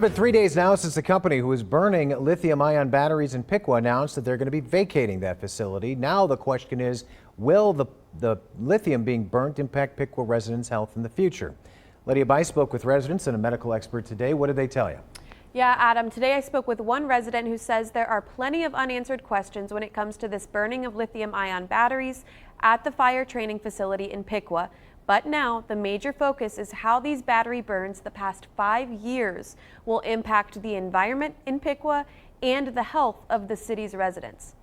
But 3 days now since the company who is burning lithium-ion batteries in Piqua announced that they're going to be vacating that facility. Now the question is, will the lithium being burnt impact Piqua residents' health in the future? Lydia Bice spoke with residents and a medical expert today. What did they tell you? Yeah, Adam, today I spoke with one resident who says there are plenty of unanswered questions when it comes to this burning of lithium-ion batteries at the fire training facility in Piqua. But now the major focus is how these battery burns the past 5 years will impact the environment in Piqua and the health of the city's residents.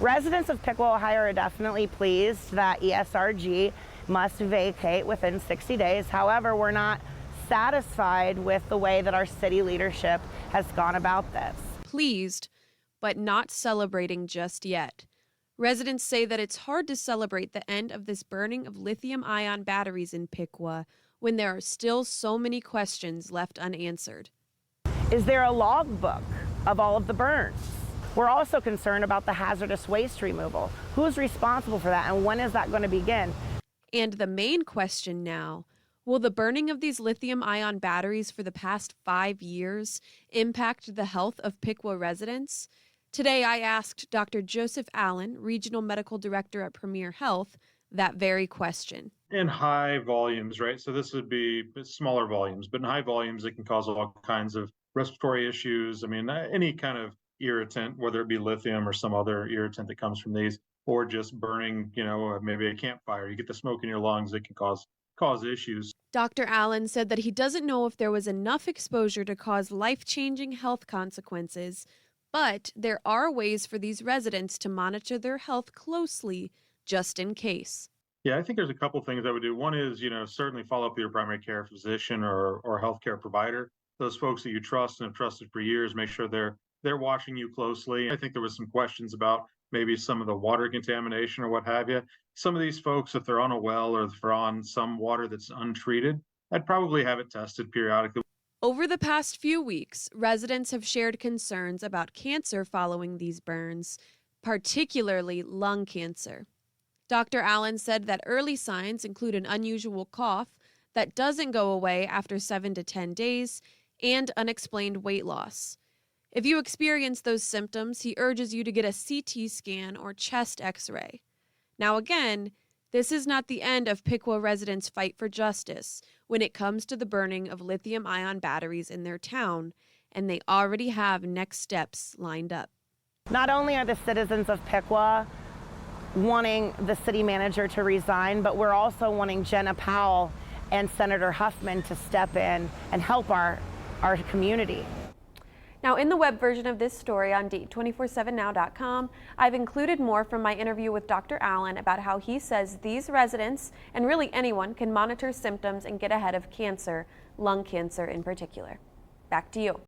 Residents of Piqua, Ohio are definitely pleased that ESRG must vacate within 60 days. However, we're not satisfied with the way that our city leadership has gone about this. Pleased, but not celebrating just yet. Residents say that it's hard to celebrate the end of this burning of lithium-ion batteries in Piqua when there are still so many questions left unanswered. Is there a logbook of all of the burns? We're also concerned about the hazardous waste removal. Who's responsible for that, and when is that going to begin? And the main question now, will the burning of these lithium-ion batteries for the past 5 years impact the health of Piqua residents? Today, I asked Dr. Joseph Allen, Regional Medical Director at Premier Health, that very question. In high volumes, right? So this would be smaller volumes, but in high volumes, it can cause all kinds of respiratory issues. I mean, any kind of irritant, whether it be lithium or some other irritant that comes from these, or just burning, maybe a campfire. You get the smoke in your lungs, it can cause issues. Dr. Allen said that he doesn't know if there was enough exposure to cause life-changing health consequences, but there are ways for these residents to monitor their health closely, just in case. Yeah, I think there's a couple things I would do. One is, certainly follow up with your primary care physician or healthcare provider. Those folks that you trust and have trusted for years, make sure they're watching you closely. I think there was some questions about maybe some of the water contamination or what have you. Some of these folks, if they're on a well or if they're on some water that's untreated, I'd probably have it tested periodically. Over the past few weeks, residents have shared concerns about cancer following these burns, particularly lung cancer. Dr. Allen said that early signs include an unusual cough that doesn't go away after 7 to 10 days and unexplained weight loss. If you experience those symptoms, he urges you to get a CT scan or chest x-ray. Now again, this is not the end of Piqua residents' fight for justice when it comes to the burning of lithium-ion batteries in their town, and they already have next steps lined up. Not only are the citizens of Piqua wanting the city manager to resign, but we're also wanting Jenna Powell and Senator Huffman to step in and help our community. Now, in the web version of this story on D247now.com, I've included more from my interview with Dr. Allen about how he says these residents, and really anyone, can monitor symptoms and get ahead of cancer, lung cancer in particular. Back to you.